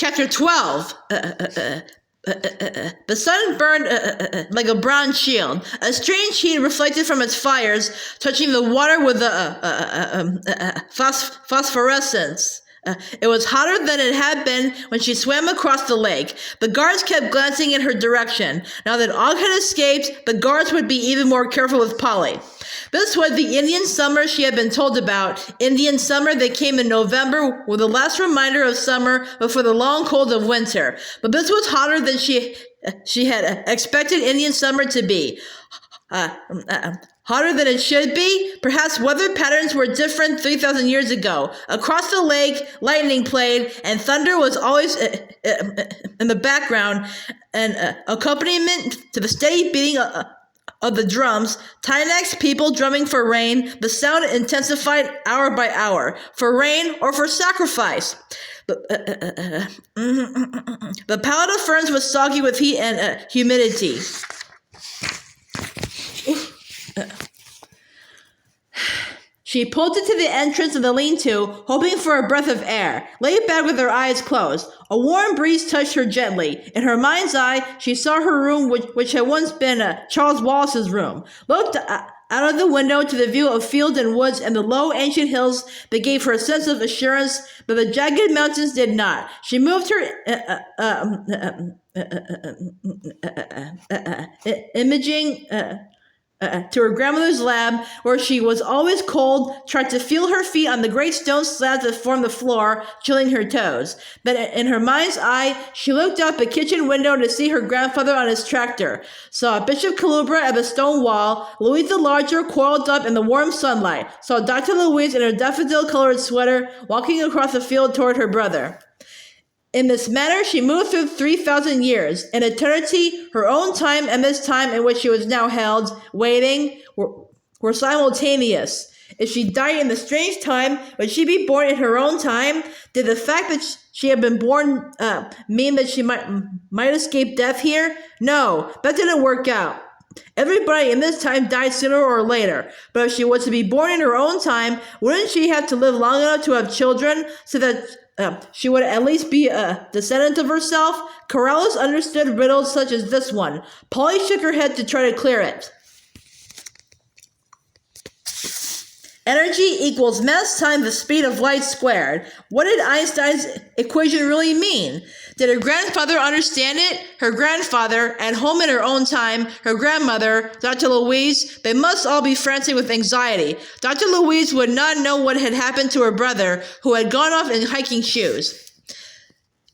Chapter 12. The sun burned like a bronze shield. A strange heat reflected from its fires, touching the water with phosphorescence. It was hotter than it had been when she swam across the lake. The guards kept glancing in her direction. Now that Og had escaped, the guards would be even more careful with Polly. This was the Indian summer she had been told about. Indian summer that came in November with the last reminder of summer before the long cold of winter. But this was hotter than she had expected Indian summer to be. Hotter than it should be? Perhaps weather patterns were different 3,000 years ago. Across the lake, lightning played, and thunder was always in the background, an accompaniment to the steady beating of the drums. Tynex people drumming for rain. The sound intensified hour by hour, for rain or for sacrifice. The palette of ferns was soggy with heat and humidity. She pulled it to the entrance of the lean-to, hoping for a breath of air, lay back with her eyes closed. A warm breeze touched her gently. In her mind's eye, she saw her room, which had once been Charles Wallace's room, looked out of the window to the view of fields and woods and the low ancient hills that gave her a sense of assurance, but the jagged mountains did not. She moved her imaging to her grandmother's lab, where she was always cold, tried to feel her feet on the great stone slabs that formed the floor, chilling her toes. But in her mind's eye, she looked out the kitchen window to see her grandfather on his tractor, saw Bishop Calubra at the stone wall, Louise the Larger coiled up in the warm sunlight, saw Dr. Louise in her daffodil-colored sweater walking across the field toward her brother. In this manner, she moved through 3,000 years. In eternity, her own time and this time in which she was now held, waiting, were simultaneous. If she died in the strange time, would she be born in her own time? Did the fact that she had been born mean that she might escape death here? No, that didn't work out. Everybody in this time died sooner or later, but if she was to be born in her own time, wouldn't she have to live long enough to have children so that she would at least be a descendant of herself? Corrales understood riddles such as this one. Polly shook her head to try to clear it. Energy equals mass times the speed of light squared. What did Einstein's equation really mean? Did her grandfather understand it? Her grandfather, at home in her own time, her grandmother, Dr. Louise, they must all be frantic with anxiety. Dr. Louise would not know what had happened to her brother, who had gone off in hiking shoes.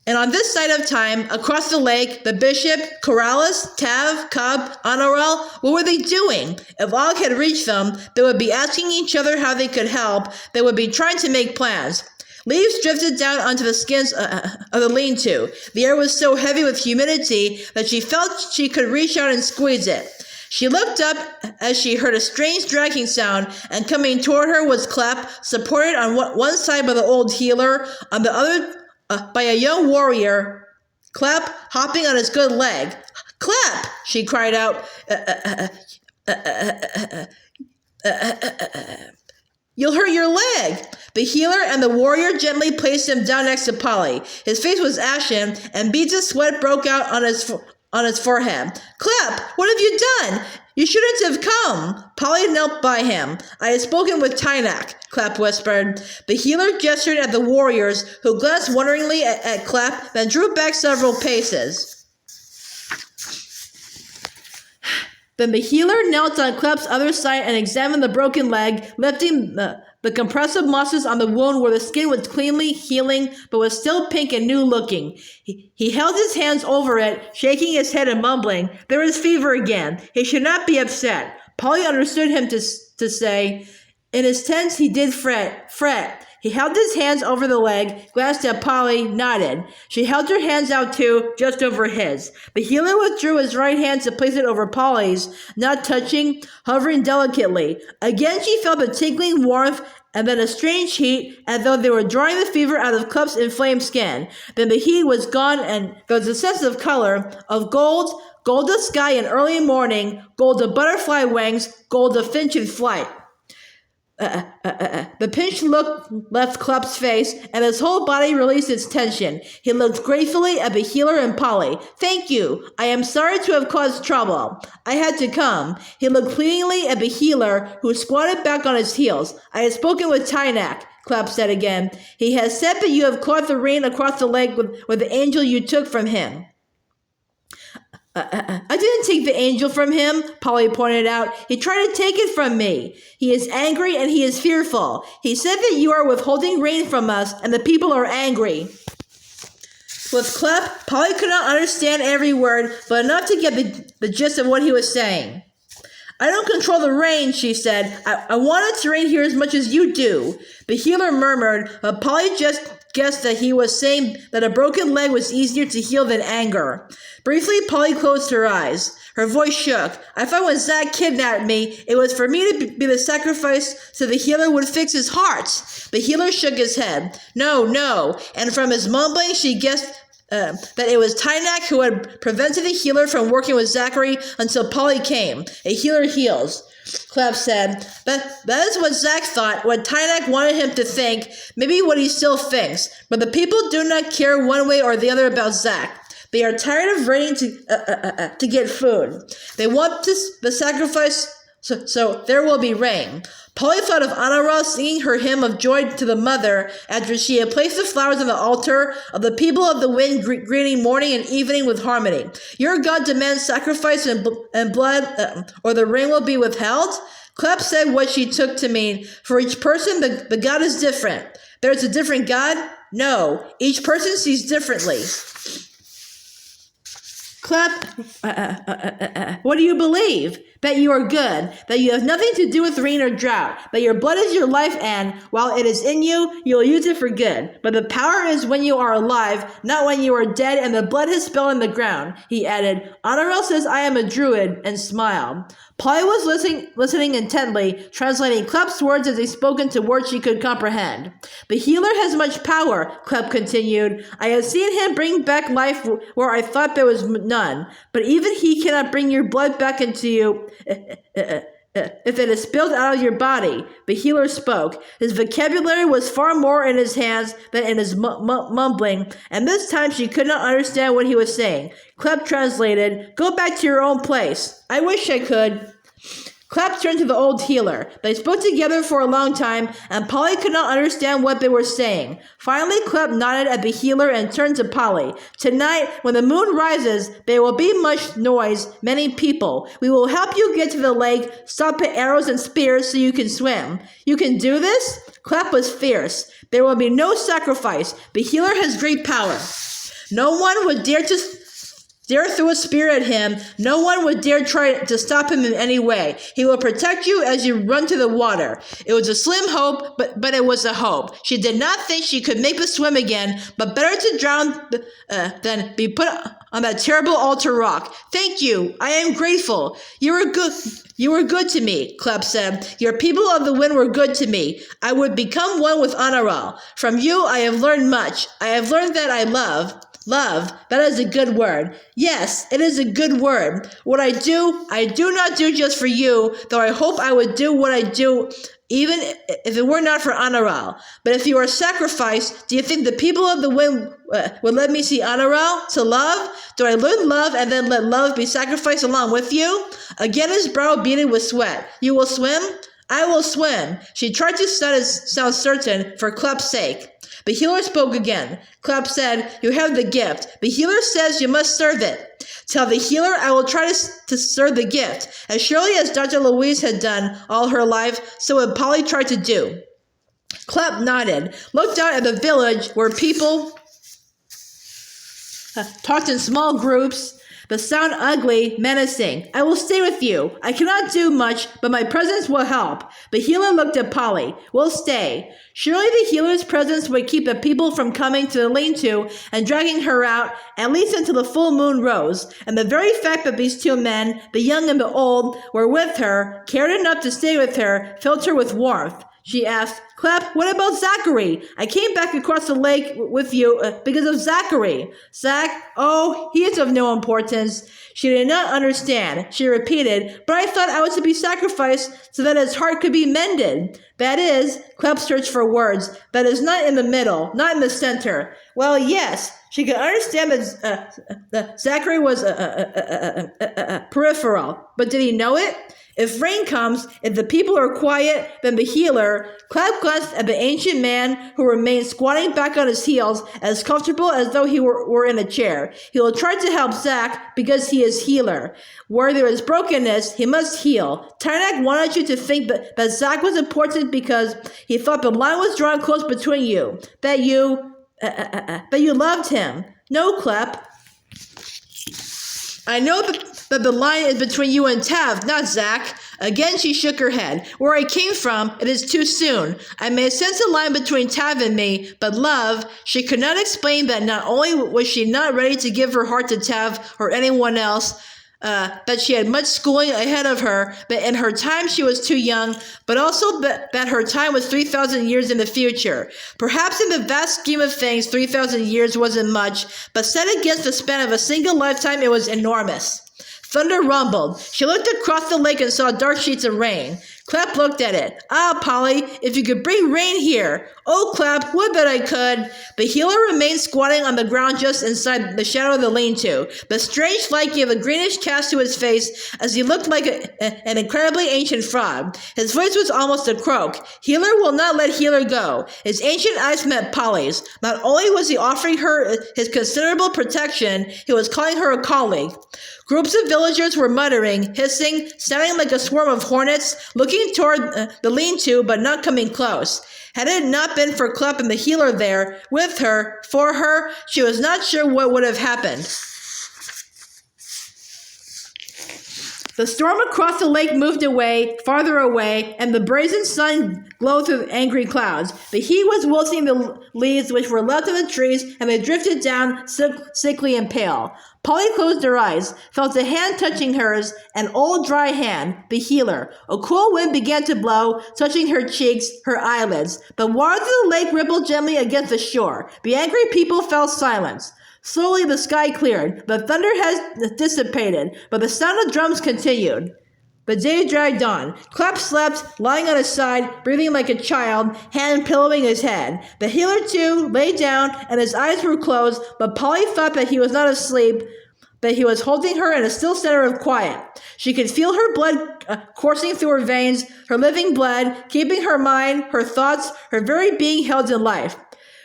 And on this side of time, across the lake, the bishop, Corrales, Tav, Cobb, Honorel, what were they doing? If Og had reached them, they would be asking each other how they could help. They would be trying to make plans. Leaves drifted down onto the skins of the lean-to. The air was so heavy with humidity that she felt she could reach out and squeeze it. She looked up as she heard a strange dragging sound, and coming toward her was Clap, supported on one side by the old healer, on the other by a young warrior, Clap hopping on his good leg. Clap! She cried out. You'll hurt your leg. The healer and the warrior gently placed him down next to Polly. His face was ashen, and beads of sweat broke out on his forehead. Clap! What have you done? You shouldn't have come. Polly knelt by him. I had spoken with Tynak, Clap whispered. The healer gestured at the warriors, who glanced wonderingly at Clap, then drew back several paces. Then the healer knelt on Clap's other side and examined the broken leg, lifting the compressive muscles on the wound where the skin was cleanly healing but was still pink and new-looking. He held his hands over it, shaking his head and mumbling, "There is fever again. He should not be upset." Polly understood him to say, in his tense he did fret. He held his hands over the leg, glanced at Polly, nodded. She held her hands out too, just over his. The healer withdrew his right hand to place it over Polly's, not touching, hovering delicately. Again she felt the tingling warmth and then a strange heat, as though they were drawing the fever out of Clap's inflamed skin. Then the heat was gone, and there was a sense of color, of gold of sky in early morning, gold of butterfly wings, gold of finch in flight. The pinched look left Club's face, and his whole body released its tension. He looked gratefully at the healer and Polly. Thank you. I am sorry to have caused trouble. I had to come. He looked pleadingly at the healer, who squatted back on his heels. I had spoken with Tynak, Club said again. He has said that you have caught the rain across the lake with the angel you took from him. I didn't take the angel from him, Polly pointed out. He tried to take it from me. He is angry and he is fearful. He said that you are withholding rain from us and the people are angry. With Clep, Polly could not understand every word, but enough to get the gist of what he was saying. I don't control the rain, she said. I want it to rain here as much as you do. The healer murmured, but Polly just guessed that he was saying that a broken leg was easier to heal than anger. Briefly, Polly closed her eyes. Her voice shook. I thought when Zach kidnapped me, it was for me to be the sacrifice so the healer would fix his heart. The healer shook his head. No. And from his mumbling, she guessed that it was Tynak who had prevented the healer from working with Zachary until Polly came. A healer heals. Clep said, that is what Zach thought, what Tynak wanted him to think, maybe what he still thinks. But the people do not care one way or the other about Zach. They are tired of waiting to get food. They want the sacrifice, so there will be rain. Polly thought of Anara singing her hymn of joy to the mother after she had placed the flowers on the altar, of the people of the wind greeting morning and evening with harmony. Your God demands sacrifice and blood, or the rain will be withheld? Clep said what she took to mean. For each person, the God is different. There is a different God? No. Each person sees differently. Clep, what do you believe? That you are good, that you have nothing to do with rain or drought, that your blood is your life, and, while it is in you, you will use it for good. But the power is when you are alive, not when you are dead and the blood has spilled on the ground. He added, Honorel says I am a druid, and smiled. Polly was listening intently, translating Clep's words as they spoke into words she could comprehend. The healer has much power, Clep continued. I have seen him bring back life where I thought there was none. But even he cannot bring your blood back into you if it is spilled out of your body. The healer spoke. His vocabulary was far more in his hands than in his mumbling, and this time she could not understand what he was saying. Clep translated, Go back to your own place. I wish I could. Clep turned to the old healer. They spoke together for a long time, and Polly could not understand what they were saying. Finally, Clep nodded at the healer and turned to Polly. Tonight, when the moon rises, there will be much noise, many people. We will help you get to the lake, stop at arrows and spears so you can swim. You can do this? Clep was fierce. There will be no sacrifice. The healer has great power. No one would dare throw a spear at him. No one would dare try to stop him in any way. He will protect you as you run to the water. It was a slim hope, but it was a hope. She did not think she could make the swim again, but better to drown than be put on that terrible altar rock. Thank you. I am grateful. You were good to me, Clep said. Your people of the wind were good to me. I would become one with Anaral. From you, I have learned much. I have learned that I love. Love, that is a good word. Yes, it is a good word. What I do not do just for you, though I hope I would do what I do even if it were not for Anaral. But if you are sacrificed, do you think the people of the wind would let me see Anaral to love? Do I learn love and then let love be sacrificed along with you? Again his brow beaded with sweat. You will swim? I will swim. She tried to sound certain for Clep's sake. The healer spoke again. Clep said, You have the gift. The healer says you must serve it. Tell the healer I will try to serve the gift. As surely as Dr. Louise had done all her life, so would Polly try to do. Clep nodded, looked out at the village where people talked in small groups. The sound ugly, menacing. I will stay with you. I cannot do much, but my presence will help. The healer looked at Polly. We'll stay. Surely the healer's presence would keep the people from coming to the lean-to and dragging her out, at least until the full moon rose. And the very fact that these two men, the young and the old, were with her, cared enough to stay with her, filled her with warmth. She asked, Clep, what about Zachary? I came back across the lake with you because of Zachary. Zach? Oh, he is of no importance. She did not understand. She repeated, but I thought I was to be sacrificed so that his heart could be mended. That is, Clep searched for words, that is not in the middle, not in the center. Well, yes, she could understand that Zachary was peripheral, but did he know it? If rain comes, if the people are quiet, then the healer, Clep glanced at the ancient man who remained squatting back on his heels, as comfortable as though he were in a chair. He will try to help Zach because he is healer. Where there is brokenness, he must heal. Tynak wanted you to think that Zach was important because he thought the line was drawn close between you. That you loved him. No, Clep. I know that the line is between you and Tav, not Zach. Again, she shook her head. Where I came from, it is too soon. I may sense a line between Tav and me, but love, she could not explain that not only was she not ready to give her heart to Tav or anyone else, that she had much schooling ahead of her, but in her time she was too young, but also that her time was 3,000 years in the future. Perhaps in the vast scheme of things, 3,000 years wasn't much, but set against the span of a single lifetime, it was enormous. Thunder rumbled. She looked across the lake and saw dark sheets of rain. Clep looked at it. Ah, Polly, if you could bring rain here. Oh, Clep, would that I could. The healer remained squatting on the ground just inside the shadow of the lean-to. The strange light gave a greenish cast to his face as he looked like an incredibly ancient frog. His voice was almost a croak. Healer will not let healer go. His ancient eyes met Polly's. Not only was he offering her his considerable protection, he was calling her a colleague. Groups of villagers were muttering, hissing, sounding like a swarm of hornets, looking toward the lean-to but not coming close. Had it not been for Clep and the healer there, with her, for her, she was not sure what would have happened. The storm across the lake moved away, farther away, and the brazen sun glowed through angry clouds. The heat was wilting the leaves which were left of the trees, and they drifted down, sickly and pale. Polly closed her eyes, felt a hand touching hers, an old dry hand, the healer. A cool wind began to blow, touching her cheeks, her eyelids. The waters of the lake rippled gently against the shore. The angry people fell silent. Slowly the sky cleared. The thunder had dissipated, but the sound of drums continued. The day dragged on. Clep slept, lying on his side, breathing like a child, hand pillowing his head. The healer, too, lay down, and his eyes were closed, but Polly thought that he was not asleep, that he was holding her in a still center of quiet. She could feel her blood coursing through her veins, her living blood, keeping her mind, her thoughts, her very being held in life.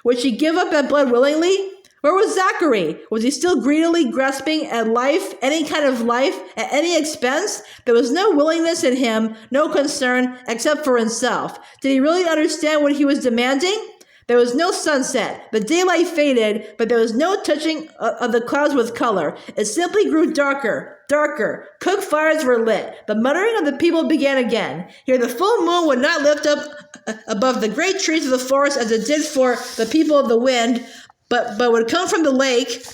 Would she give up that blood willingly? Where was Zachary? Was he still greedily grasping at life, any kind of life, at any expense? There was no willingness in him, no concern, except for himself. Did he really understand what he was demanding? There was no sunset. The daylight faded, but there was no touching of the clouds with color. It simply grew darker, darker. Cook fires were lit. The muttering of the people began again. Here the full moon would not lift up above the great trees of the forest as it did for the people of the wind, but would come from the lake,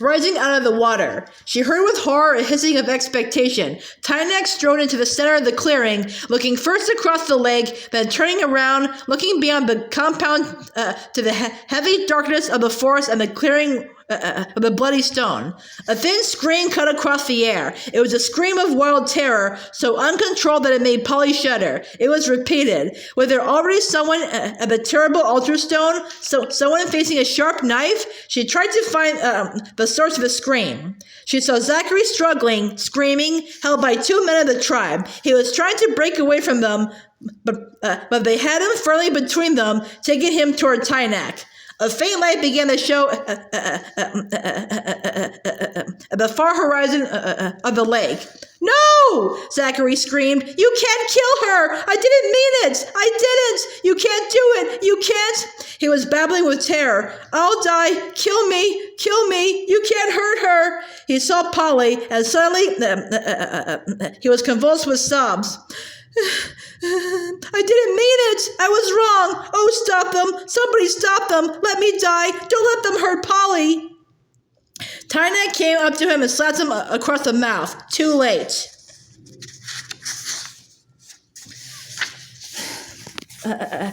rising out of the water. She heard with horror a hissing of expectation. Tynak strode into the center of the clearing, looking first across the lake, then turning around, looking beyond the compound to the heavy darkness of the forest and the clearing of the bloody stone. A thin scream cut across the air. It was a scream of wild terror, so uncontrolled that it made Polly shudder. It was repeated. Was there already someone at the terrible altar stone? Someone facing a sharp knife? She tried to find the source of the scream. She saw Zachary struggling, screaming, held by two men of the tribe. He was trying to break away from them, but they had him firmly between them, taking him toward Tynak. A faint light began to show at the far horizon of the lake. No! Zachary screamed. You can't kill her! I didn't mean it! I didn't! You can't do it! You can't! He was babbling with terror. I'll die! Kill me! Kill me! You can't hurt her! He saw Polly, and suddenly he was convulsed with sobs. I didn't mean it. I was wrong. Oh, stop them. Somebody stop them. Let me die. Don't let them hurt Polly. Tynak came up to him and slapped him across the mouth. Too late.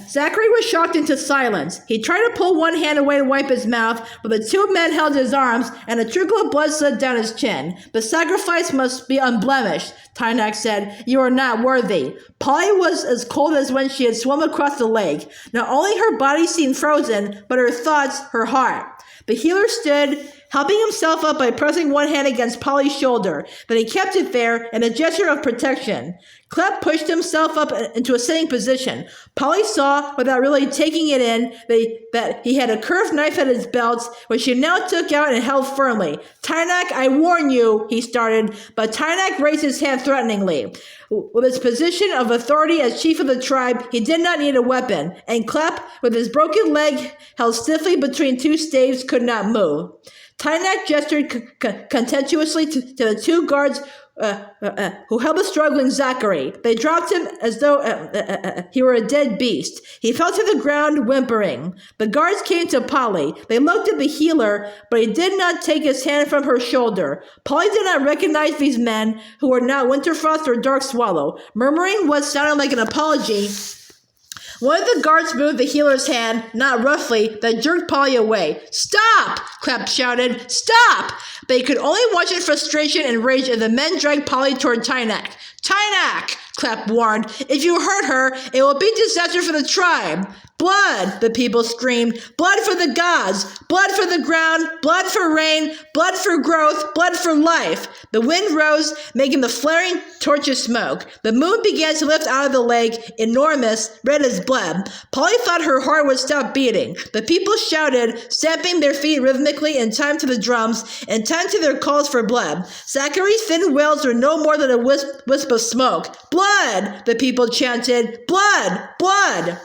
Zachary was shocked into silence. He tried to pull one hand away to wipe his mouth, but the two men held his arms, and a trickle of blood slid down his chin. The sacrifice must be unblemished, Tynak said. You are not worthy. Polly was as cold as when she had swum across the lake. Not only her body seemed frozen, but her thoughts, her heart. The healer stood, helping himself up by pressing one hand against Polly's shoulder. Then he kept it there in a gesture of protection. Clep pushed himself up into a sitting position. Polly saw, without really taking it in, that he had a curved knife at his belt, which he now took out and held firmly. Tynak, I warn you, he started, but Tynak raised his hand threateningly. With his position of authority as chief of the tribe, he did not need a weapon, and Clep, with his broken leg held stiffly between two staves, could not move. Tynak gestured contemptuously to the two guards who held the struggling Zachary. They dropped him as though he were a dead beast. He fell to the ground, whimpering. The guards came to Polly. They looked at the healer, but he did not take his hand from her shoulder. Polly did not recognize these men, who were not Winterfrost or Dark Swallow. Murmuring what sounded like an apology, one of the guards moved the healer's hand, not roughly, that jerked Polly away. Stop! Clep shouted. Stop! But he could only watch in frustration and rage as the men dragged Polly toward Tynak. Tynak! Clep warned. If you hurt her, it will be disaster for the tribe. Blood, the people screamed. Blood for the gods. Blood for the ground. Blood for rain. Blood for growth. Blood for life. The wind rose, making the flaring torches smoke. The moon began to lift out of the lake, enormous, red as blood. Polly thought her heart would stop beating. The people shouted, stamping their feet rhythmically in time to the drums, in time to their calls for blood. Zachary's thin wails were no more than a wisp of smoke. Blood, the people chanted. Blood! Blood!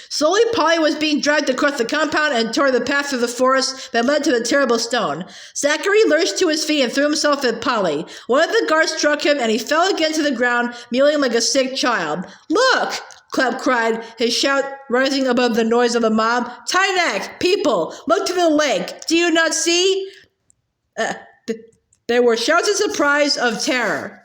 Slowly, Polly was being dragged across the compound and toward the path through the forest that led to the terrible stone. Zachary lurched to his feet and threw himself at Polly. One of the guards struck him, and he fell again to the ground, mewling like a sick child. Look! Clep cried, his shout rising above the noise of the mob. Tynak! People! Look to the lake! Do you not see? There were shouts of surprise, of terror.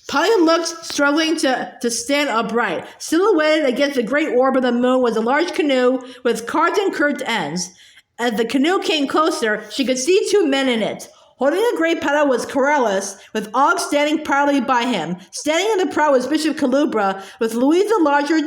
Polly looked, struggling to stand upright. Silhouetted against the great orb of the moon was a large canoe with carved and curved ends. As the canoe came closer, she could see two men in it. Holding a great paddle was Corellis, with Og standing proudly by him. Standing in the prow was Bishop Calubra, with Louise the Larger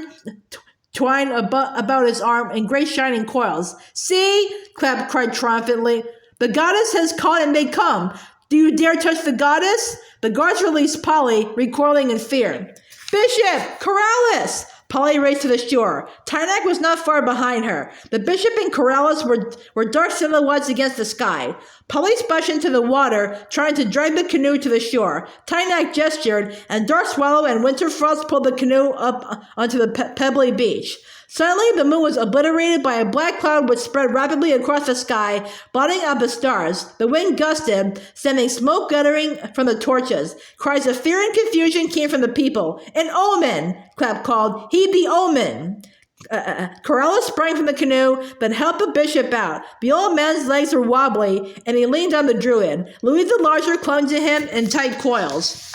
twined about his arm in great shining coils. See, Clep cried triumphantly. The goddess has called and may come. Do you dare touch the goddess? The guards released Polly, recoiling in fear. Bishop! Corellis! Polly raced to the shore. Tynak was not far behind her. The bishop and Corellis were dark silhouettes against the sky. Polly splashed into the water, trying to drag the canoe to the shore. Tynak gestured, and Dark Swallow and Winterfrost pulled the canoe up onto the pebbly beach. Suddenly, the moon was obliterated by a black cloud which spread rapidly across the sky, blotting out the stars. The wind gusted, sending smoke guttering from the torches. Cries of fear and confusion came from the people. An omen! Clep called. Heed the omen! Corellis sprang from the canoe, then helped the bishop out. The old man's legs were wobbly, and he leaned on the druid. Louis the Larger clung to him in tight coils.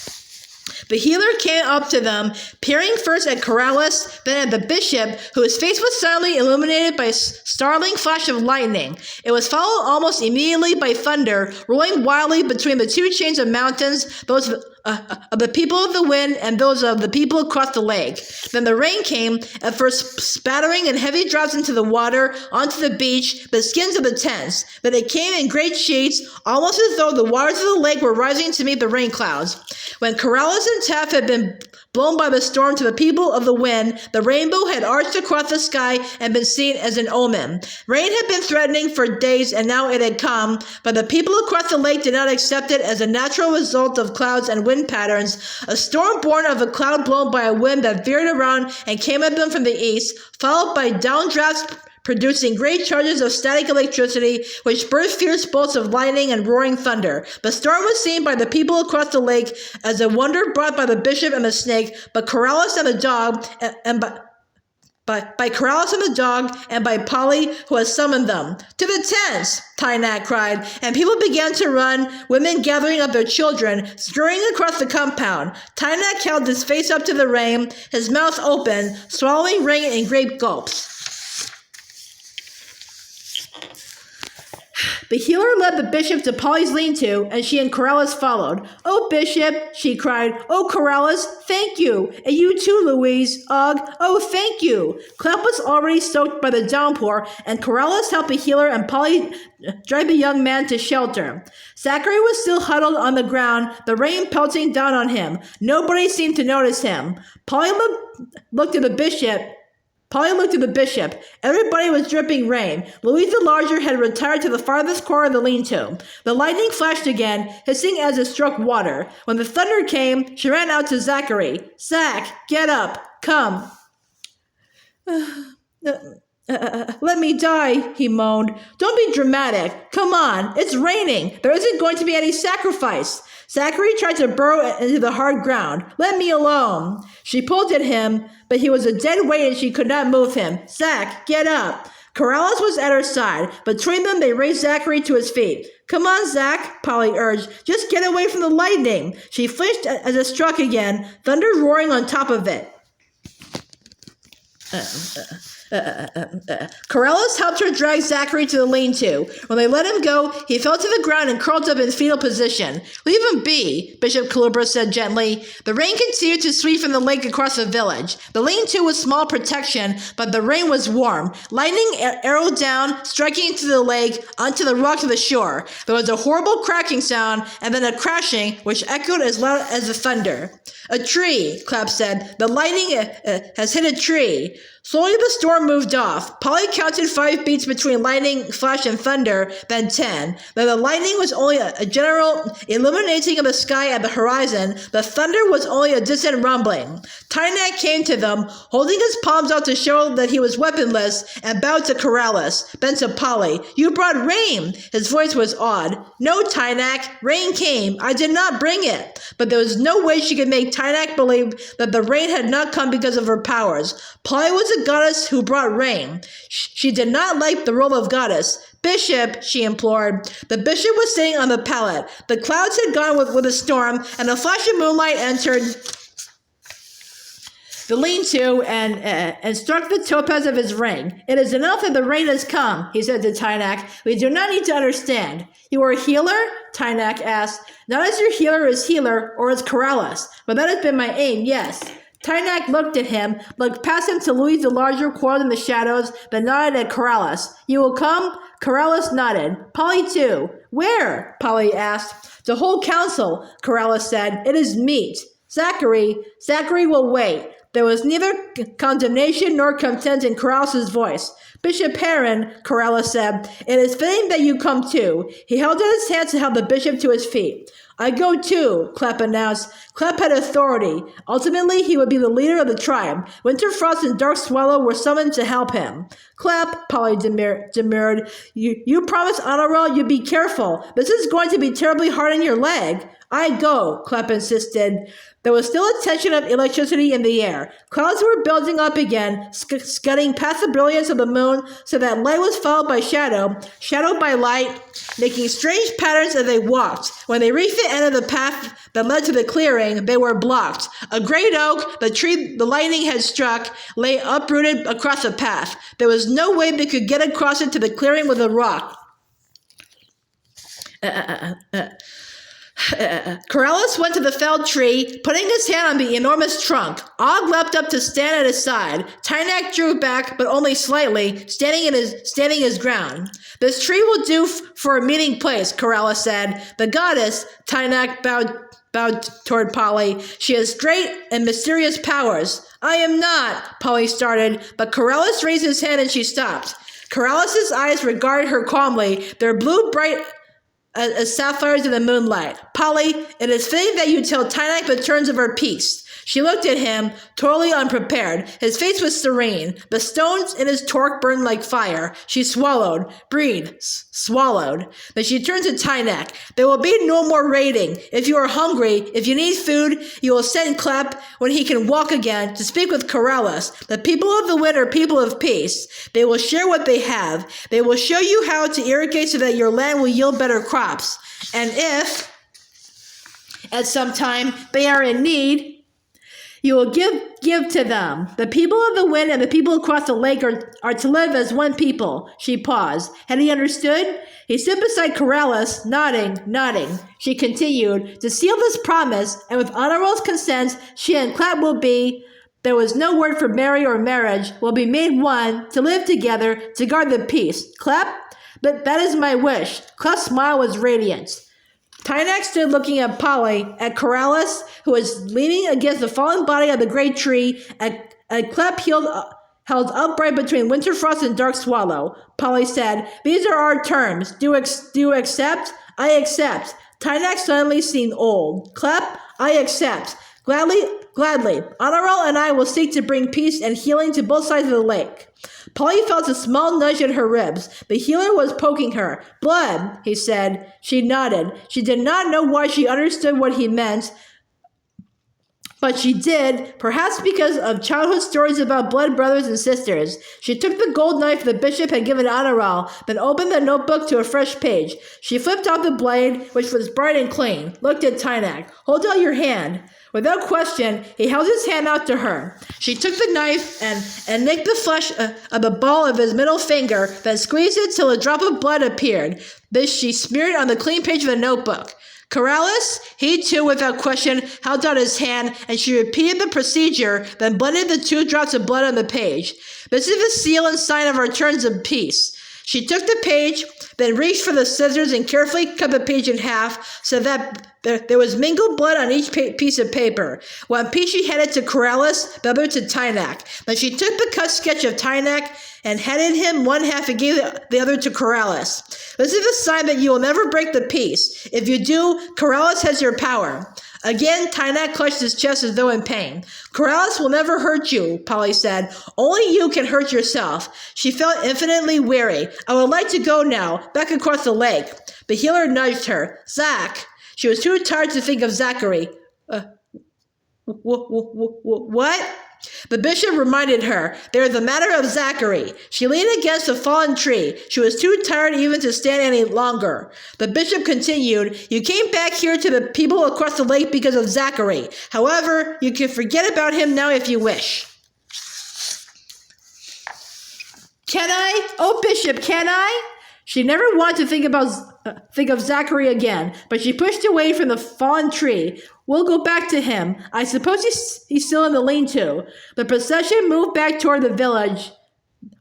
The healer came up to them, peering first at Corellis, then at the bishop, whose face was suddenly illuminated by a startling flash of lightning. It was followed almost immediately by thunder, rolling wildly between the two chains of mountains, those of the people of the wind and those of the people across the lake. Then the rain came, at first spattering in heavy drops into the water, onto the beach, the skins of the tents. Then it came in great sheets, almost as though the waters of the lake were rising to meet the rain clouds. When Corellis and Taff had been blown by the storm to the people of the wind, the rainbow had arched across the sky and been seen as an omen. Rain had been threatening for days, and now it had come, but the people across the lake did not accept it as a natural result of clouds and wind patterns, a storm born of a cloud blown by a wind that veered around and came at them from the east, followed by downdrafts producing great charges of static electricity, which burst fierce bolts of lightning and roaring thunder. The storm was seen by the people across the lake as a wonder brought by the bishop and the snake, but Corellis and the dog, by Corrales and the dog, and by Polly, who had summoned them. To the tents, Tynak cried, and people began to run, women gathering up their children, scurrying across the compound. Tynak held his face up to the rain, his mouth open, swallowing rain in great gulps. The healer led the bishop to Polly's lean-to, and she and Corrales followed. "Oh, Bishop," she cried. "Oh, Corrales, thank you. And you too, Louise. Ugh, oh, thank you." Clap was already soaked by the downpour, and Corrales helped the healer and Polly drive the young man to shelter. Zachary was still huddled on the ground, the rain pelting down on him. Nobody seemed to notice him. Polly looked at the bishop. Everybody was dripping rain. Louise the Larger had retired to the farthest corner of the lean-to. The lightning flashed again, hissing as it struck water. When the thunder came, she ran out to Zachary. "Zach, get up. Come." Let me die," he moaned. "Don't be dramatic. Come on, it's raining. There isn't going to be any sacrifice." Zachary tried to burrow into the hard ground. "Let me alone." She pulled at him, but he was a dead weight and she could not move him. "Zach, get up." Corrales was at her side. Between them, they raised Zachary to his feet. "Come on, Zach," Polly urged. "Just get away from the lightning." She flinched as it struck again, thunder roaring on top of it. Corrales helped her drag Zachary to the lean-to. When they let him go, he fell to the ground and curled up in fetal position. "Leave him be," Bishop Calibra said gently. The rain continued to sweep from the lake across the village. The lean-to was small protection, but the rain was warm. Lightning arrowed down, striking into the lake, onto the rocks of the shore. There was a horrible cracking sound, and then a crashing, which echoed as loud as the thunder. "A tree," Clapp said. "The lightning has hit a tree." Slowly the storm moved off. Polly counted 5 beats between lightning, flash, and thunder, then 10. Then the lightning was only a general illuminating of the sky at the horizon. The thunder was only a distant rumbling. Tynak came to them, holding his palms out to show that he was weaponless, and bowed to Corrales, then to Polly. "You brought rain!" His voice was awed. "No, Tynak, rain came. I did not bring it." But there was no way she could make Tynak believe that the rain had not come because of her powers. Polly was a goddess who brought rain. She did not like the role of goddess. "Bishop," she implored. The bishop was sitting on the pallet. The clouds had gone with a storm, and a flash of moonlight entered the lean-to and struck the topaz of his ring. "It is enough that the rain has come," he said to Tynak. "We do not need to understand." "You are a healer?" Tynak asked. "Not as your healer is healer, or as Corrales, but that has been my aim, yes." Tynak looked at him, looked past him to Louise the Larger, coiled in the shadows, then nodded at Corrales. "You will come?" Corrales nodded. "Polly too." "Where?" Polly asked. "The whole council," Corrales said. "It is meet." Zachary will wait." There was neither condemnation nor contempt in Corrales' voice. "Bishop Heron," Corrales said, "it is fitting that you come too." He held out his hands to help the bishop to his feet. "I go too," Clapp announced. Clapp had authority. Ultimately, he would be the leader of the tribe. Winterfrost and Dark Swallow were summoned to help him. "Clapp," Polly demurred, you promised Honorel you'd be careful. This is going to be terribly hard on your leg." "I go," Clapp insisted. There was still a tension of electricity in the air. Clouds were building up again, scudding past the brilliance of the moon, so that light was followed by shadow, shadow by light, making strange patterns as they walked. When they reached the end of the path that led to the clearing, they were blocked. A great oak, the tree the lightning had struck, lay uprooted across the path. There was no way they could get across it to the clearing with a rock. Corrales went to the felled tree, putting his hand on the enormous trunk. Og leapt up to stand at his side. Tynak drew back, but only slightly, standing his ground. "This tree will do for a meeting place," Corrales said. "The goddess," Tynak bowed toward Polly. "She has great and mysterious powers." "I am not," Polly started, but Corrales raised his hand and she stopped. Corrales' eyes regarded her calmly, their blue bright as sapphires in the moonlight. "Polly, it is fitting that you tell Tynak the terms of her peace." She looked at him, totally unprepared. His face was serene, but stones in his torque burned like fire. She swallowed, breathed, swallowed. Then she turned to Tynek. There will be no more raiding. If you are hungry, if you need food, you will send Klep when he can walk again to speak with Corellis. The people of the wind are people of peace. They will share what they have. They will show you how to irrigate so that your land will yield better crops. And if, at some time, they are in need, you will give to them. The people of the wind and the people across the lake are to live as one people. She paused. Had he understood? He stood beside Corellis, nodding. She continued, to seal this promise, and with Honorable's consent, she and Klep will be, there was no word for marry or marriage, will be made one, to live together, to guard the peace. Klep? But that is my wish. Klep's smile was radiant. Tynek stood looking at Polly, at Corellis, who was leaning against the fallen body of the great tree, at Klep held upright between Winterfrost and Dark Swallow. Polly said, these are our terms. Do you accept? I accept. Tynek suddenly seemed old. Klep, I accept. Gladly. Honorable and I will seek to bring peace and healing to both sides of the lake. Polly felt a small nudge in her ribs. The healer was poking her. Blood, he said. She nodded. She did not know why she understood what he meant, but she did, perhaps because of childhood stories about blood brothers and sisters. She took the gold knife the bishop had given Honoral, then opened the notebook to a fresh page. She flipped off the blade, which was bright and clean, looked at Tynek. Hold out your hand. Without question, he held his hand out to her. She took the knife and nicked the flesh of the ball of his middle finger, then squeezed it till a drop of blood appeared. This she smeared on the clean page of the notebook. Corellis, he too, without question, held out his hand, and she repeated the procedure, then blended the 2 drops of blood on the page. This is the seal and sign of our terms of peace. She took the page, then reached for the scissors and carefully cut the page in half so that there was mingled blood on each piece of paper. One piece she handed to Corellis, the other to Tynek. Then she took the cut sketch of Tynek and handed him one half and gave the other to Corellis. This is a sign that you will never break the peace. If you do, Corellis has your power. Again, Tynek clutched his chest as though in pain. Corellis will never hurt you, Polly said. Only you can hurt yourself. She felt infinitely weary. I would like to go now, back across the lake. The healer nudged her. Zach. She was too tired to think of Zachary. What? The bishop reminded her. There is the matter of Zachary. She leaned against a fallen tree. She was too tired even to stand any longer. The bishop continued, you came back here to the people across the lake because of Zachary. However, you can forget about him now if you wish. Can I? Oh, Bishop, can I? She never wanted to think of Zachary again, but she pushed away from the fallen tree. We'll go back to him. I suppose he's still in the lean-to. The procession moved back toward the village.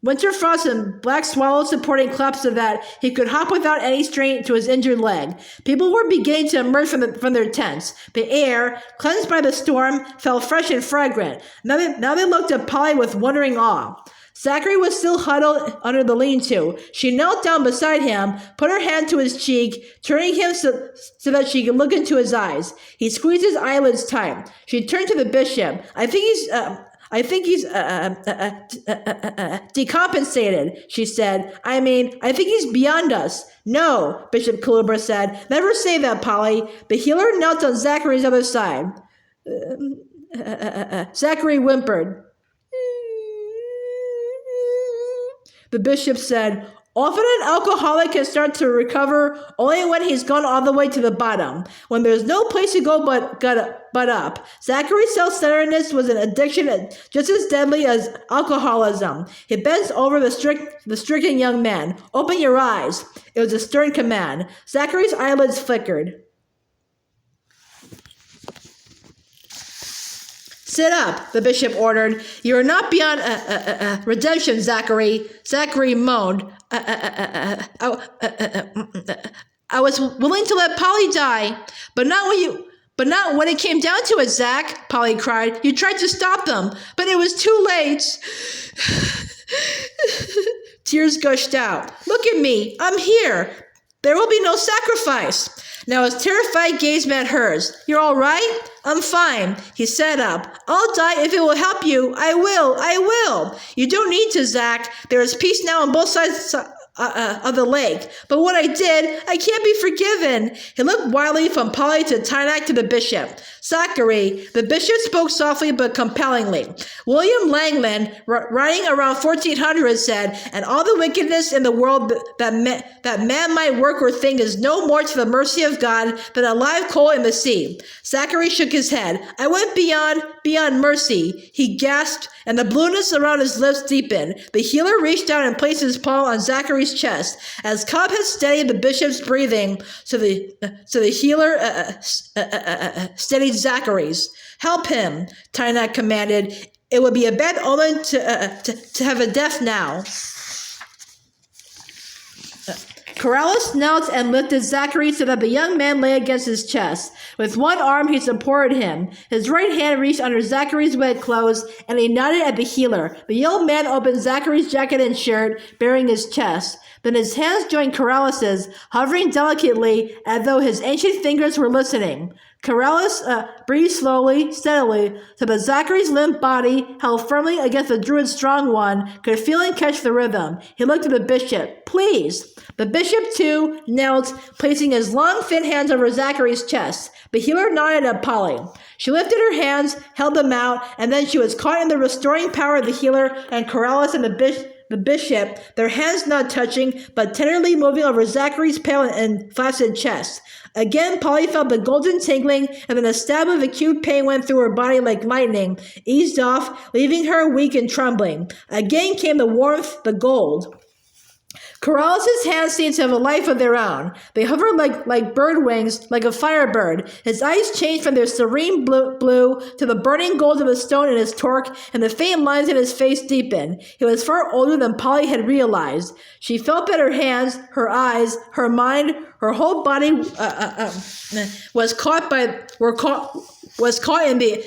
Winterfrost and Black Swallow supporting Klep so that he could hop without any strain to his injured leg. People were beginning to emerge from their tents. The air, cleansed by the storm, felt fresh and fragrant. Now they looked at Polly with wondering awe. Zachary was still huddled under the lean-to. She knelt down beside him, put her hand to his cheek, turning him so that she could look into his eyes. He squeezed his eyelids tight. She turned to the bishop. I think he's decompensated, she said. I think he's beyond us. No, Bishop Kalubra said. Never say that, Polly. The healer knelt on Zachary's other side. Zachary whimpered. The bishop said, often an alcoholic can start to recover only when he's gone all the way to the bottom, when there's no place to go but up. Zachary's self-centeredness was an addiction just as deadly as alcoholism. He bent over the stricken young man. Open your eyes. It was a stern command. Zachary's eyelids flickered. Sit up, the bishop ordered. You are not beyond redemption, Zachary. Zachary moaned. I was willing to let Polly die, but not when it came down to it, Zach, Polly cried. You tried to stop them, but it was too late. Tears gushed out. Look at me. I'm here. There will be no sacrifice. Now his terrified gaze met hers. You're all right? I'm fine. He sat up. I'll die if it will help you. I will. You don't need to, Zach. There is peace now on both sides of the lake. But what I did, I can't be forgiven. He looked wildly from Polly to Tynak to the bishop. Zachary, the bishop spoke softly but compellingly. William Langland, writing around 1400, said, and all the wickedness in the world that man might work or think is no more to the mercy of God than a live coal in the sea. Zachary shook his head. I went beyond mercy, he gasped, and the blueness around his lips deepened. The healer reached down and placed his palm on Zachary's chest. As Cobb had steadied the bishop's breathing, so the healer steadied Zachary's. Help him, Tynak commanded. It would be a bad omen to have a death now. Corrales knelt and lifted Zachary so that the young man lay against his chest. With one arm, he supported him. His right hand reached under Zachary's wet clothes, and he nodded at the healer. The old man opened Zachary's jacket and shirt, baring his chest. Then his hands joined Corrales's, hovering delicately as though his ancient fingers were listening. Corrales breathed slowly, steadily, so that Zachary's limp body, held firmly against the druid's strong one, could feel and catch the rhythm. He looked at the bishop. Please. The bishop, too, knelt, placing his long, thin hands over Zachary's chest. The healer nodded at Polly. She lifted her hands, held them out, and then she was caught in the restoring power of the healer and Corrales and the bishop, their hands not touching, but tenderly moving over Zachary's pale and flaccid chest. Again, Polly felt the golden tingling, and then a stab of acute pain went through her body like lightning, eased off, leaving her weak and trembling. Again came the warmth, the gold. Corrales' hands seemed to have a life of their own. They hovered like bird wings, like a firebird. His eyes changed from their serene blue to the burning gold of a stone in his torque, and the faint lines in his face deepened. He was far older than Polly had realized. She felt that her hands, her eyes, her mind, her whole body was caught in the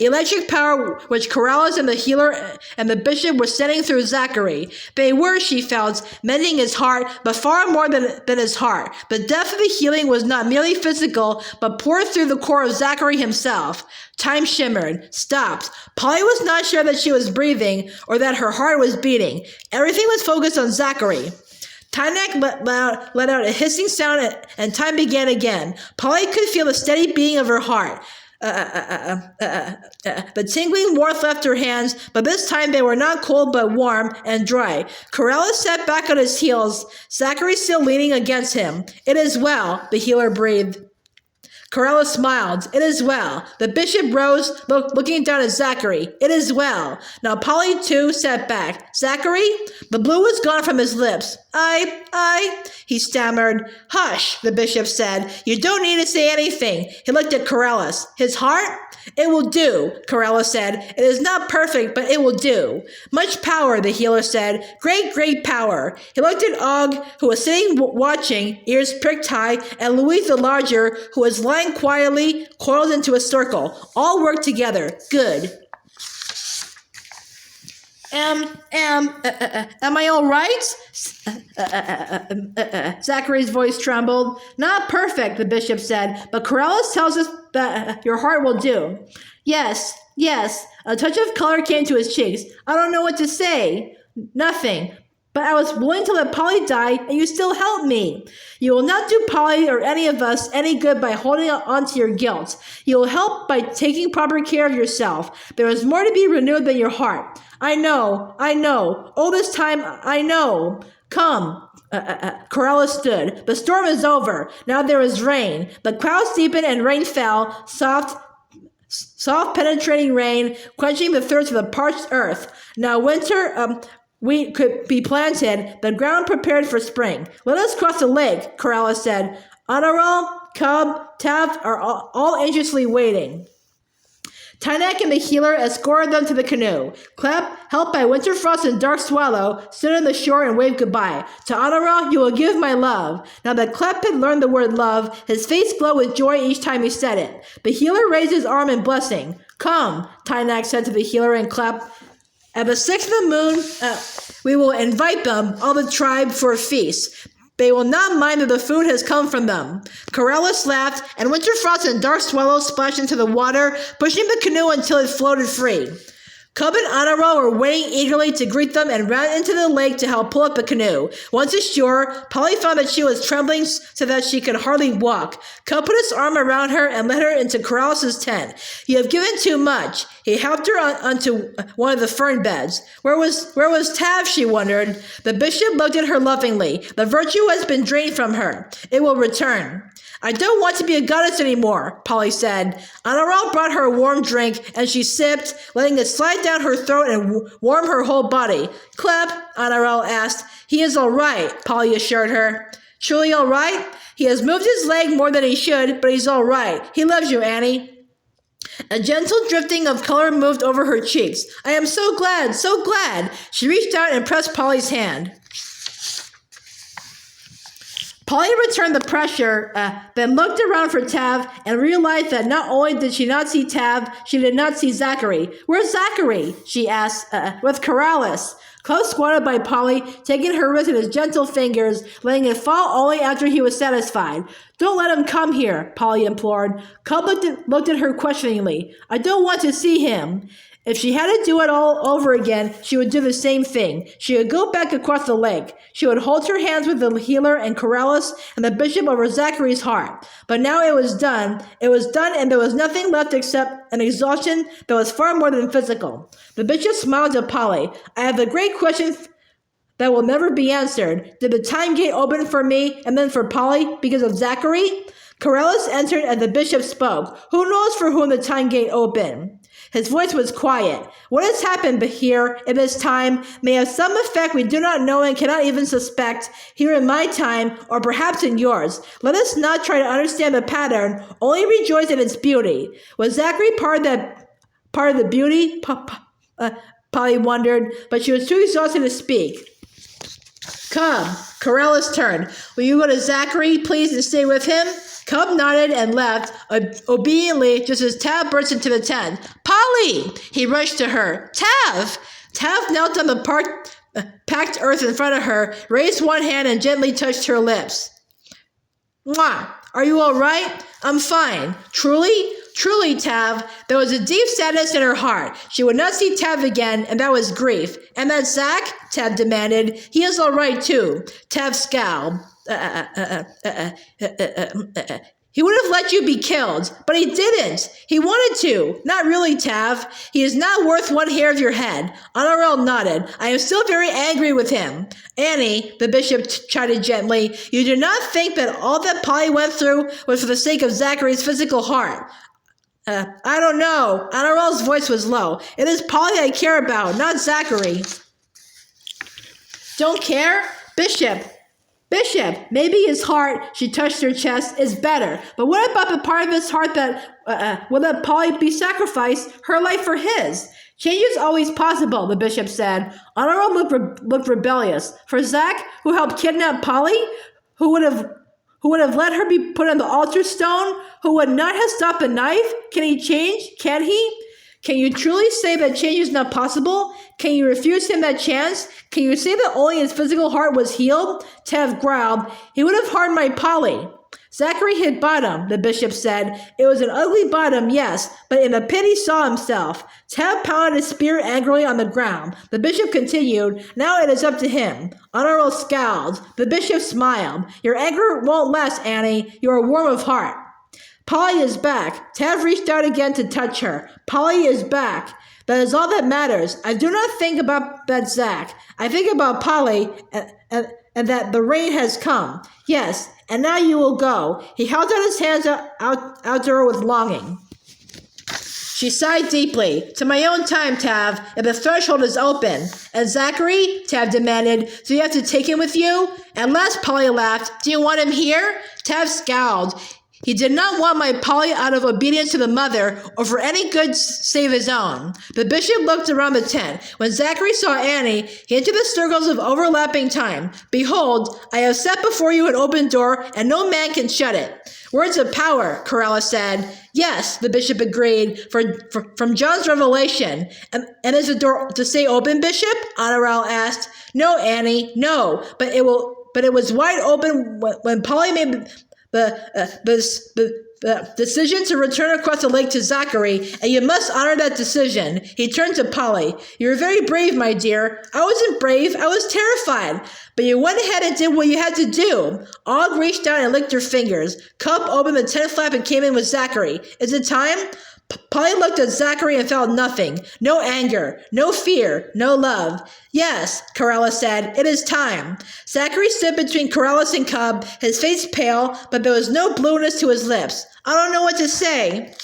electric power which Corrales and the healer and the bishop were sending through Zachary. They were, she felt, mending his heart, but far more than his heart. The depth of the healing was not merely physical, but poured through the core of Zachary himself. Time shimmered, stopped. Polly was not sure that she was breathing or that her heart was beating. Everything was focused on Zachary. Tynak let out a hissing sound, and time began again. Polly could feel the steady beating of her heart. The tingling warmth left her hands, but this time they were not cold but warm and dry. Corrales sat back on his heels, Zachary still leaning against him. It is well, the healer breathed. Corrales smiled. It is well. The bishop rose, looking down at Zachary. It is well. Now Polly, too, sat back. Zachary? The blue was gone from his lips. He stammered. Hush, the bishop said. You don't need to say anything. He looked at Corrales. His heart? It will do, Corrales said. It is not perfect, but it will do. Much power, the healer said. Great power. He looked at Og, who was sitting watching, ears pricked high, and Louise the Larger, who was lying quietly, coiled into a circle. All worked together. Good. Am I all right? Zachary's voice trembled. Not perfect, the bishop said, but Corrales tells us that your heart will do. Yes. A touch of color came to his cheeks. I don't know what to say. Nothing. But I was willing to let Polly die, and you still helped me. You will not do Polly or any of us any good by holding on to your guilt. You will help by taking proper care of yourself. There is more to be renewed than your heart. I know. All this time, I know. Come. Corrales stood. The storm is over. Now there is rain. The clouds deepened and rain fell, soft penetrating rain, quenching the thirst of the parched earth. Now winter, wheat could be planted, the ground prepared for spring. Let us cross the lake, Corrales said. Honorable, Cub, Taft are all anxiously waiting. Tynak and the healer escorted them to the canoe. Clep, helped by Winterfrost and Dark Swallow, stood on the shore and waved goodbye. To Honora, you will give my love. Now that Clep had learned the word love, his face glowed with joy each time he said it. The healer raised his arm in blessing. Come, Tynak said to the healer and Clep. At the 6th of the moon, we will invite them, all the tribe, for a feast. They will not mind that the food has come from them. Corellis laughed, and winter frost and dark swallows splashed into the water, pushing the canoe until it floated free. Cub and Honorable were waiting eagerly to greet them and ran into the lake to help pull up the canoe. Once ashore, Polly found that she was trembling so that she could hardly walk. Cub put his arm around her and led her into Corralis's tent. "You have given too much." He helped her onto one of the fern beds. Where was Tav, she wondered. The bishop looked at her lovingly. "The virtue has been drained from her. It will return." "I don't want to be a goddess anymore," Polly said. Honorable brought her a warm drink, and she sipped, letting it slide down her throat and warm her whole body. "Cleb?" Honorable asked. "He is all right," Polly assured her. "Truly all right?" "He has moved his leg more than he should, but he's all right. He loves you, Annie." A gentle drifting of color moved over her cheeks. "I am so glad, so glad." She reached out and pressed Polly's hand. Polly returned the pressure, then looked around for Tav and realized that not only did she not see Tav, she did not see Zachary. "Where's Zachary?" she asked. "With Corrales." Close squatted by Polly, taking her wrist in his gentle fingers, letting it fall only after he was satisfied. "Don't let him come here," Polly implored. Cub looked at her questioningly. "I don't want to see him." If she had to do it all over again, she would do the same thing. She would go back across the lake. She would hold her hands with the healer and Corrales and the bishop over Zachary's heart. But now it was done. It was done, and there was nothing left except an exhaustion that was far more than physical. The bishop smiled at Polly. "I have a great question that will never be answered. Did the time gate open for me and then for Polly because of Zachary?" Corrales entered and the bishop spoke. "Who knows for whom the time gate opened?" His voice was quiet. "What has happened here in this time may have some effect we do not know and cannot even suspect here in my time or perhaps in yours. Let us not try to understand the pattern, only rejoice in its beauty." Was Zachary part of the beauty? Polly wondered, but she was too exhausted to speak. "Come." Corrales turned. "Will you go to Zachary, please, and stay with him?" Cub nodded and left, obediently, just as Tav burst into the tent. "Polly!" He rushed to her. "Tav!" Tav knelt on the packed earth in front of her, raised one hand and gently touched her lips. "Mwah! Are you all right?" "I'm fine." "Truly?" "Truly, Tav." There was a deep sadness in her heart. She would not see Tav again, and that was grief. "And that Zach?" Tav demanded. "He is all right, too." Tav scowled. "He would have let you be killed, but he didn't. He wanted to." "Not really, Tav. He is not worth one hair of your head." Honorable nodded. "I am still very angry with him." "Annie," the bishop chided gently, "you do not think that all that Polly went through was for the sake of Zachary's physical heart?" I don't know." Honorable's voice was low. "It is Polly I care about, not Zachary." "Don't care?" "Bishop, maybe his heart," she touched her chest, "is better. But what about the part of his heart that will let Polly be sacrificed, her life for his?" "Change is always possible," the bishop said. Honorable looked rebellious. "For Zach, who helped kidnap Polly? Who would have let her be put on the altar stone? Who would not have stopped a knife? Can he change? Can he? Can you truly say that change is not possible? Can you refuse him that chance? Can you say that only his physical heart was healed?" Tav growled. "He would have harmed my Polly." "Zachary hit bottom," the bishop said. "It was an ugly bottom, yes, but in the pit he saw himself." Tav pounded his spear angrily on the ground. The bishop continued. "Now it is up to him." Honorable scowled. The bishop smiled. "Your anger won't last, Annie. You are warm of heart." "Polly is back." Tav reached out again to touch her. "Polly is back. That is all that matters. I do not think about that Zach. I think about Polly and that the rain has come. Yes, and now you will go." He held out his hands out to her with longing. She sighed deeply. "To my own time, Tav, if the threshold is open." "And Zachary?" Tav demanded. "Do you have to take him with you?" At last Polly laughed. "Do you want him here?" Tav scowled. He did not want my Polly out of obedience to the mother or for any good save his own. The bishop looked around the tent. When Zachary saw Annie, he entered the circles of overlapping time. "Behold, I have set before you an open door, and no man can shut it." "Words of power," Corella said. "Yes," the bishop agreed, from John's revelation. And is the door to stay open, Bishop?" Honorable asked. "No, Annie, no, but but it was wide open when Polly made the decision to return across the lake to Zachary, and you must honor that decision. He turned to Polly. You were very brave, my dear. I wasn't brave. I was terrified. But you went ahead and did what you had to do. Og reached down and licked her fingers. Cup opened the tent flap and came in with Zachary. Is it time? Polly looked at Zachary and felt nothing. No anger, no fear, no love. Yes, Corella said, it is time. Zachary stood between Corellis and Cub, his face pale, but there was no blueness to his lips. I don't know what to say.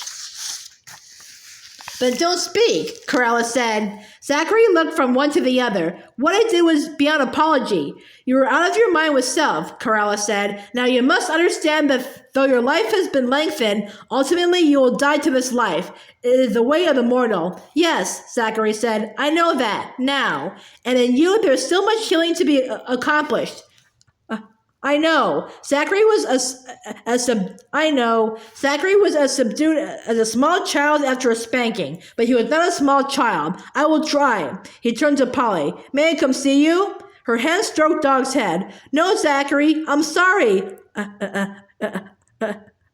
Then don't speak, Corella said. Zachary looked from one to the other. What I did was beyond apology. You were out of your mind with self, Corella said. Now you must understand that though your life has been lengthened, ultimately you will die to this life. It is the way of the mortal. Yes, Zachary said, I know that, now. And in you there is still much healing to be accomplished. I know. Zachary was as subdued as a small child after a spanking, but he was not a small child. I will try. He turned to Polly. May I come see you? Her hand stroked Dog's head. No, Zachary, I'm sorry.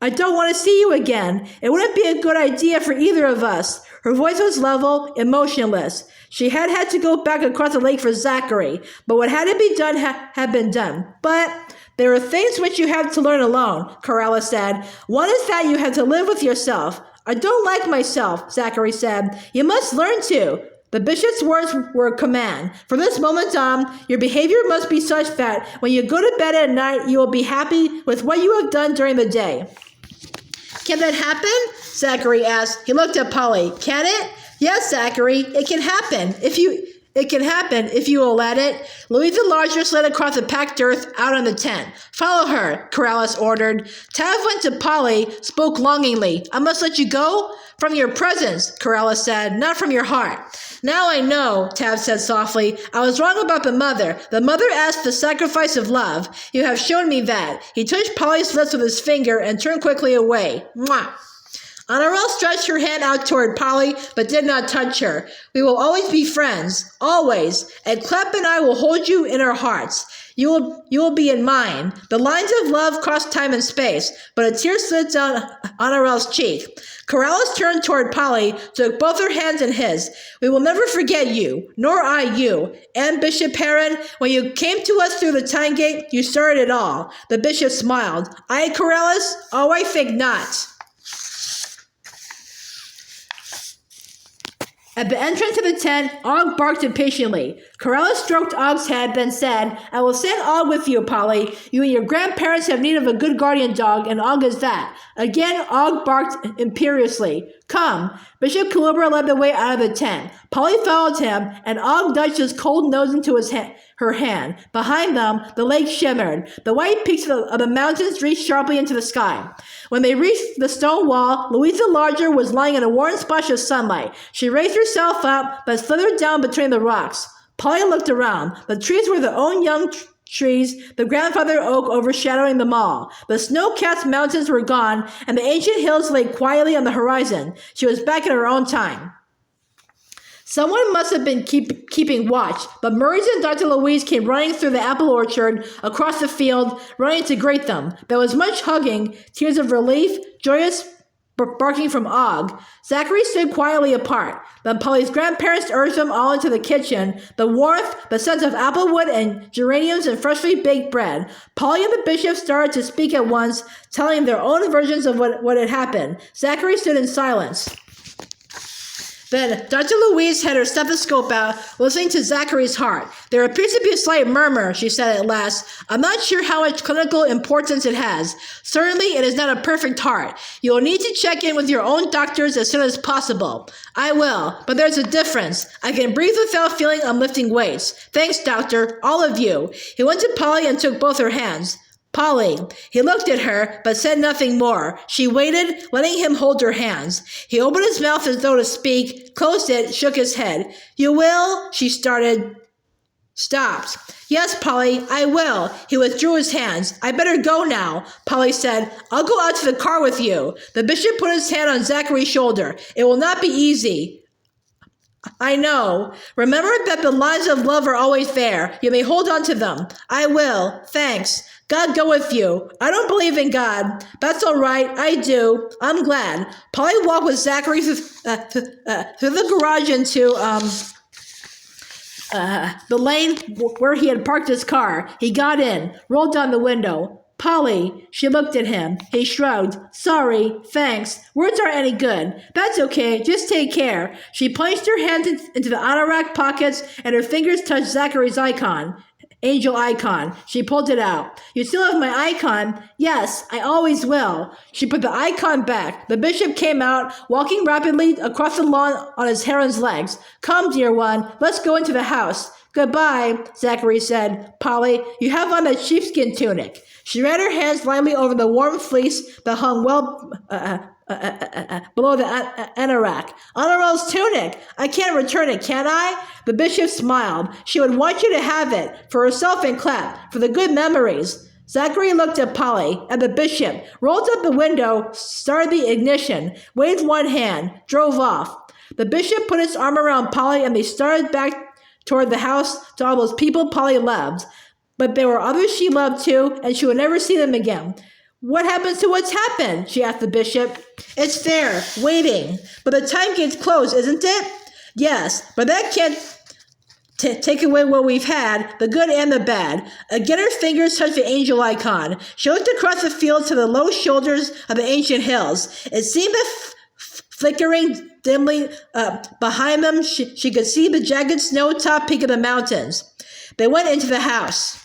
I don't want to see you again. It wouldn't be a good idea for either of us. Her voice was level, emotionless. She had to go back across the lake for Zachary, but what had to be done had been done. But there are things which you have to learn alone, Corella said. One is that you have to live with yourself. I don't like myself, Zachary said. You must learn to. The bishop's words were a command. From this moment on, your behavior must be such that when you go to bed at night, you will be happy with what you have done during the day. Can that happen? Zachary asked. He looked at Polly. Can it? Yes, Zachary, it can happen if you will let it. Louise the Larger slid across the packed earth out on the tent. Follow her, Corellis ordered. Tav went to Polly, spoke longingly. I must let you go? From your presence, Corellis said, not from your heart. Now I know, Tav said softly. I was wrong about the mother. The mother asked the sacrifice of love. You have shown me that. He touched Polly's lips with his finger and turned quickly away. Mwah. Honorel stretched her hand out toward Polly, but did not touch her. We will always be friends, always, and Clep and I will hold you in our hearts. You will be in mine. The lines of love crossed time and space, but a tear slid down Honorel's cheek. Corellis turned toward Polly, took both her hands in his. We will never forget you, nor I you. And Bishop Heron, when you came to us through the Time Gate, you started it all. The bishop smiled. I, Corellis? Oh, I think not. At the entrance of the tent, Og barked impatiently. Corella stroked Og's head, then said, I will send Og with you, Polly. You and your grandparents have need of a good guardian dog, and Og is that. Again, Og barked imperiously. Come. Bishop Calubra led the way out of the tent. Polly followed him, and Og nudged his cold nose into her hand. Behind them, the lake shimmered. The white peaks of the mountains reached sharply into the sky. When they reached the stone wall, Louise the Larger was lying in a warm splash of sunlight. She raised herself up, but slithered down between the rocks. Polly looked around. The trees were their own young trees, the grandfather oak overshadowing them all. The snow-capped mountains were gone, and the ancient hills lay quietly on the horizon. She was back in her own time. Someone must have been keeping watch, but Murray's and Dr. Louise came running through the apple orchard, across the field, running to greet them. There was much hugging, tears of relief, joyous barking from Og. Zachary stood quietly apart. Then Polly's grandparents urged them all into the kitchen. The warmth, the scent of applewood and geraniums and freshly baked bread. Polly and the bishop started to speak at once, telling their own versions of what had happened. Zachary stood in silence. Then Dr. Louise had her stethoscope out, listening to Zachary's heart. There appears to be a slight murmur, she said at last. I'm not sure how much clinical importance it has. Certainly, it is not a perfect heart. You will need to check in with your own doctors as soon as possible. I will, but there's a difference. I can breathe without feeling I'm lifting weights. Thanks, doctor, all of you. He went to Polly and took both her hands. Polly. He looked at her, but said nothing more. She waited, letting him hold her hands. He opened his mouth as though to speak, closed it, shook his head. You will? She started. Stopped. Yes, Polly, I will. He withdrew his hands. I better go now, Polly said. I'll go out to the car with you. The bishop put his hand on Zachary's shoulder. It will not be easy. I know. Remember that the lines of love are always there. You may hold on to them. I will. Thanks. God go with you. I don't believe in God. That's all right. I do. I'm glad. Polly walked with Zachary through the garage into the lane where he had parked his car. He got in, rolled down the window. Polly, she looked at him. He shrugged. Sorry, thanks. Words aren't any good. That's okay, just take care. She plunged her hands into the anorak pockets and her fingers touched Zachary's angel icon. She pulled it out. You still have my icon? Yes, I always will. She put the icon back. The bishop came out, walking rapidly across the lawn on his heron's legs. Come, dear one, let's go into the house. Goodbye, Zachary said. Polly, you have on a sheepskin tunic. She ran her hands lightly over the warm fleece that hung well below the anorak. Honoral's tunic! I can't return it, can I? The bishop smiled. She would want you to have it, for herself and clapped, for the good memories. Zachary looked at Polly, at the bishop, rolled up the window, started the ignition, waved one hand, drove off. The bishop put his arm around Polly and they started back toward the house to all those people Polly loved. But there were others she loved too, and she would never see them again. What happens to what's happened? She asked the bishop. It's there, waiting. But the time gate's closed, isn't it? Yes, but that can't take away what we've had, the good and the bad. Again her fingers touched the angel icon. She looked across the field to the low shoulders of the ancient hills. It seemed that flickering dimly behind them, she could see the jagged snow-topped peak of the mountains. They went into the house.